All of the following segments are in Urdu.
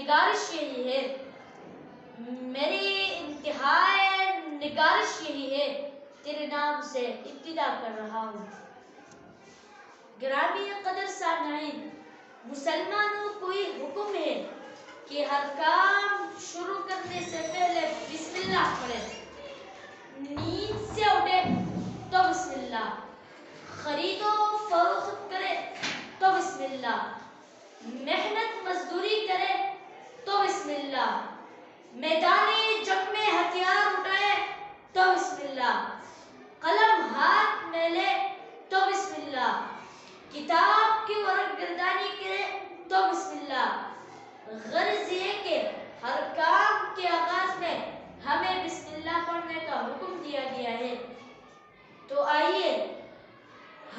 نگارش یہی ہے، میری انتہائی نگارش یہی ہے، تیرے نام سے ابتدا کر رہا ہوں۔ گرامی قدر سامعین، مسلمانوں کو یہ حکم ہے کہ ہر کام شروع کرنے سے پہلے بسم اللہ پڑھے۔ نیند سے اٹھے تو بسم اللہ، خرید و فروخت کرے تو بسم اللہ، محنت مزدوری کرے تو بسم اللہ، میدان جنگ میں ہتھیار اٹھائے تو بسم اللہ، قلم ہاتھ میں لے تو بسم اللہ، کتاب کی ورق گردانی کرے تو بسم اللہ۔ غرض یہ کہ ہر کام کے آغاز میں ہمیں بسم اللہ پڑھنے کا حکم دیا گیا ہے۔ تو آئیے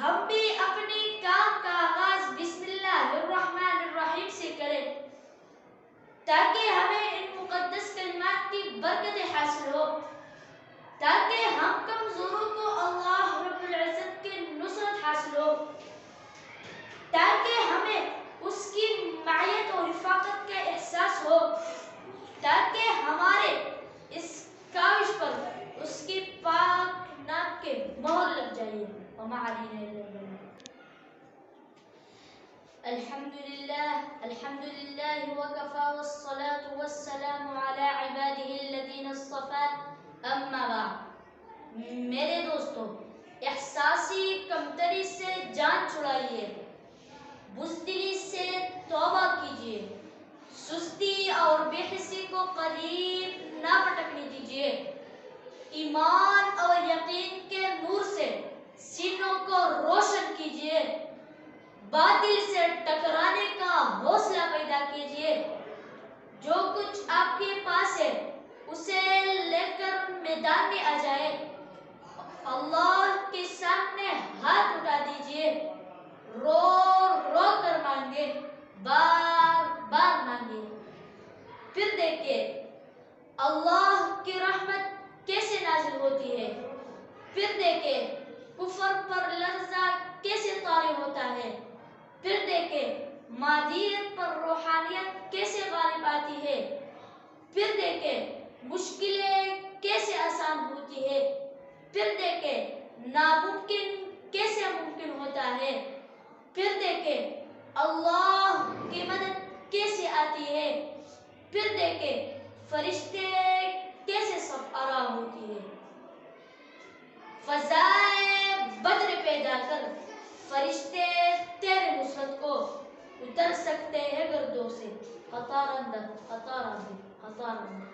ہم بھی اپنی کام کا آغاز بسم اللہ الرحمن الرحیم سے کریں، تاکہ ہمیں ان مقدس کلمات کی برکت حاصل ہو، تاکہ ہم کمزوروں کو اللہ رب العزت کی نصرت حاصل ہو، تاکہ ہمیں اس کی معیت اور رفاقت کا احساس ہو، تاکہ ہمارے اس کاوش پر اس کی پاک نام کے مہر لگ جائے۔ وما علینا الا البلاغ۔ الحمد للہ وکفى والصلاة والسلام على عباده الذین اصطفى، اما بعد۔ میرے دوستو، احساسی کمتری سے جان چھڑائیے، بزدلی سے توبہ کیجیے، سستی اور بے حسی کو قریب نہ پٹکنے دیجیے، ایمان اور یقین کے نور سے سینوں کو روشن کیجیے، باطل سے ٹکرانے کا حوصلہ پیدا کیجیے، جو کچھ آپ کے پاس ہے اسے لے کر میدان میں آ جائے، اللہ کے سامنے ہاتھ اٹھا دیجیے، رو رو کر مانگے، بار بار مانگے، پھر دیکھیں اللہ کی رحمت کیسے نازل ہوتی ہے، پھر دیکھیں کفر پر لرزہ کیسے طاری ہوتا ہے، پھر دیکھیں مادیت پر روحانیت کیسے غالب آتی ہے، پھر دیکھیں مشکلیں کیسے آسان ہوتی ہے، پھر دیکھیں ناممکن کیسے ممکن ہوتا ہے، پھر دیکھیں اللہ کی مدد کیسے آتی ہے، پھر دیکھیں فرشتے کیسے سب آرا ہوتی ہے۔ فضائے بدر پیدا کر فرشتے تیرے نصرت کو اتر سکتے ہیں گردوں سے، قطار اندر قطار اندر قطار اندر۔